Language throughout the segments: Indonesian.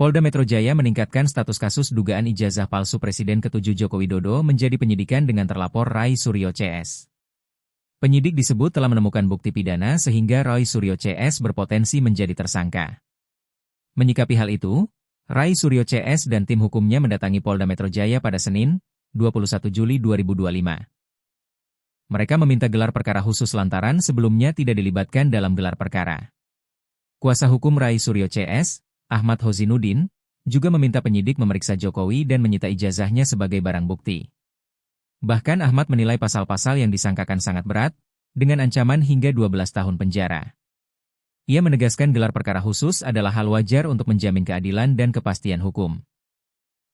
Polda Metro Jaya meningkatkan status kasus dugaan ijazah palsu Presiden ke-7 Joko Widodo menjadi penyidikan dengan terlapor Rai Suryo CS. Penyidik disebut telah menemukan bukti pidana sehingga Rai Suryo CS berpotensi menjadi tersangka. Menyikapi hal itu, Rai Suryo CS dan tim hukumnya mendatangi Polda Metro Jaya pada Senin, 21 Juli 2025. Mereka meminta gelar perkara khusus lantaran sebelumnya tidak dilibatkan dalam gelar perkara. Kuasa hukum Rai Suryo CS, Ahmad Hozinuddin, juga meminta penyidik memeriksa Jokowi dan menyita ijazahnya sebagai barang bukti. Bahkan Ahmad menilai pasal-pasal yang disangkakan sangat berat, dengan ancaman hingga 12 tahun penjara. Ia menegaskan gelar perkara khusus adalah hal wajar untuk menjamin keadilan dan kepastian hukum.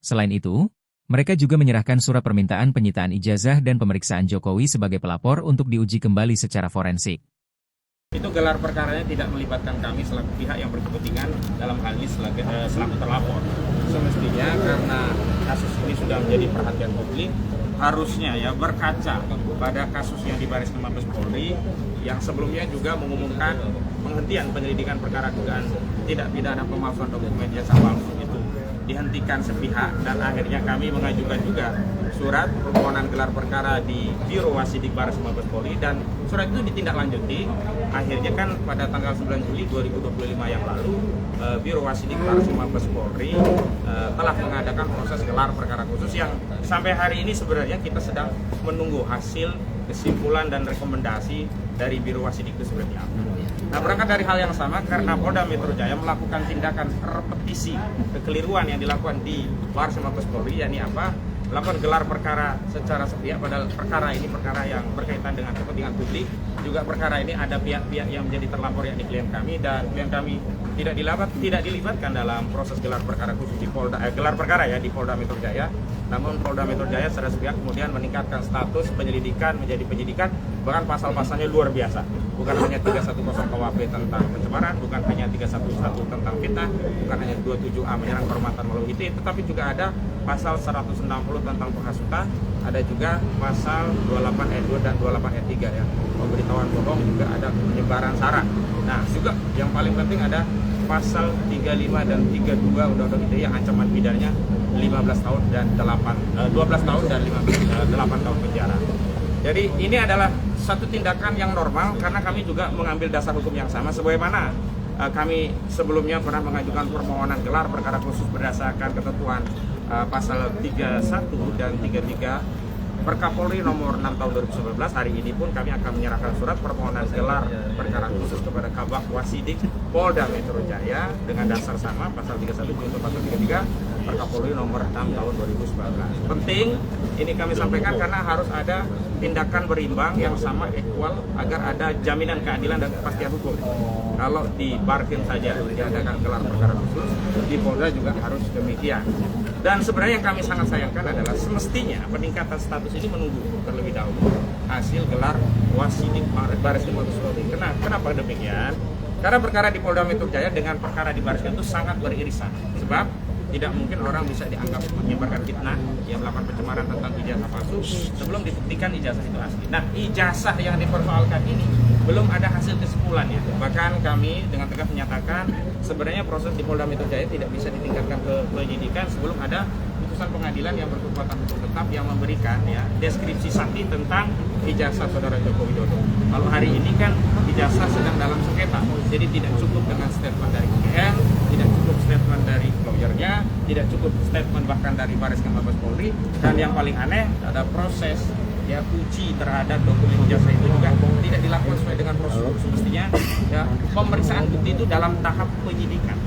Selain itu, mereka juga menyerahkan surat permintaan penyitaan ijazah dan pemeriksaan Jokowi sebagai pelapor untuk diuji kembali secara forensik. Itu gelar perkaranya tidak melibatkan kami selaku pihak yang berkepentingan dalam hal ini selaku terlapor. Semestinya karena kasus ini sudah menjadi perhatian publik, harusnya ya berkaca pada kasus yang di Baris Krim Mabes Polri yang sebelumnya juga mengumumkan penghentian penyelidikan perkara dugaan tidak pidana pemalsuan dokumen jasa palsu itu dihentikan sepihak, dan akhirnya kami mengajukan juga surat permohonan gelar perkara di Biro Wasidik Baris Krim Mabes Polri, dan surat itu ditindaklanjuti. Akhirnya kan pada tanggal 9 Juli 2025 yang lalu Biro Wasidik Baris Krim Mabes Polri telah mengadakan proses gelar perkara khusus yang sampai hari ini sebenarnya kita sedang menunggu hasil kesimpulan dan rekomendasi dari Biro Wasidik itu seperti apa. Nah, berangkat dari hal yang sama, karena Polda Metro Jaya melakukan tindakan repetisi kekeliruan yang dilakukan di Baris Krim Mabes Polri, yakni apa? Melakukan gelar perkara secara sepihak, padahal perkara ini perkara yang berkaitan dengan kepentingan publik. Juga perkara ini ada pihak-pihak yang menjadi terlapor, yakni klien kami, dan klien kami tidak dilibatkan dalam proses gelar perkara khusus di Polda gelar perkara ya di Polda Metro Jaya. Namun Polda Metro Jaya secara sepihak kemudian meningkatkan status penyelidikan menjadi penyidikan, bahkan pasal-pasalnya luar biasa. Bukan hanya 310 KUHP tentang pencemaran, bukan hanya 311 tentang fitnah, bukan hanya 27A menyerang kehormatan melalui IT, tetapi juga ada pasal 160 tentang penghasutan, ada juga pasal 28 ayat 2 dan 28 ayat 3 ya, pemberitahuan bohong, juga ada penyebaran sara. Nah, juga yang paling penting ada pasal 35 dan 32 Undang-Undang ITE yang ancaman pidananya 12 tahun dan 12 tahun dan 8 tahun penjara. Jadi ini adalah satu tindakan yang normal karena kami juga mengambil dasar hukum yang sama sebagaimana kami sebelumnya pernah mengajukan permohonan gelar perkara khusus berdasarkan ketentuan pasal 31 dan 33 Perkapolri nomor 6 tahun 2019. Hari ini pun kami akan menyerahkan surat permohonan gelar perkara khusus kepada Kabak Wasidik Polda Metro Jaya dengan dasar sama pasal 31 junto pasal 33 Perkapolri nomor 6 tahun 2019. Penting ini kami sampaikan karena harus ada tindakan berimbang yang sama equal agar ada jaminan keadilan dan kepastian hukum. Kalau di Barkin saja diadakan gelar perkara khusus, di Polda juga harus demikian. Dan sebenarnya yang kami sangat sayangkan adalah semestinya peningkatan status ini menunggu terlebih dahulu hasil gelar Wasidik Baris Krim Mabes Polri. Kenapa demikian? Karena perkara di Polda Metro Jaya dengan perkara di Baris Krim itu sangat beririsan. Sebab tidak mungkin orang bisa dianggap menyebarkan fitnah yang melakukan pencemaran tentang ijazah palsu sebelum dibuktikan ijazah itu asli. Nah, ijazah yang dipersoalkan ini belum ada hasil kesimpulannya. Bahkan kami dengan tegas menyatakan sebenarnya proses di Polda Metro Jaya tidak bisa ditingkatkan ke penyidikan sebelum ada putusan pengadilan yang berkekuatan hukum tetap yang memberikan ya deskripsi sakti tentang ijazah saudara Joko Widodo. Kalau hari ini kan ijazah sedang dalam sengketa, jadi tidak cukup dengan statement dari UGM, tidak cukup statement dari lawyernya, tidak cukup statement bahkan dari Baris Krim Mabes Polri, dan yang paling aneh ada proses ya uji terhadap dokumen ijazah itu juga tidak dilakukan sesuai dengan prosedur semestinya. Ya, pemeriksaan bukti itu dalam tahap penyidikan.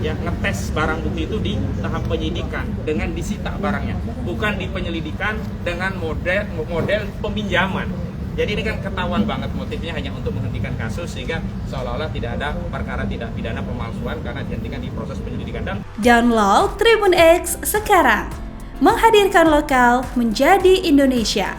Ya, ngetes barang bukti itu di tahap penyidikan dengan disita barangnya, bukan di penyelidikan dengan model peminjaman. Jadi ini kan ketahuan banget motifnya hanya untuk menghentikan kasus sehingga seolah-olah tidak ada perkara tidak pidana pemalsuan karena dihentikan di proses penyelidikan. Dan download Tribun X sekarang, menghadirkan lokal menjadi Indonesia.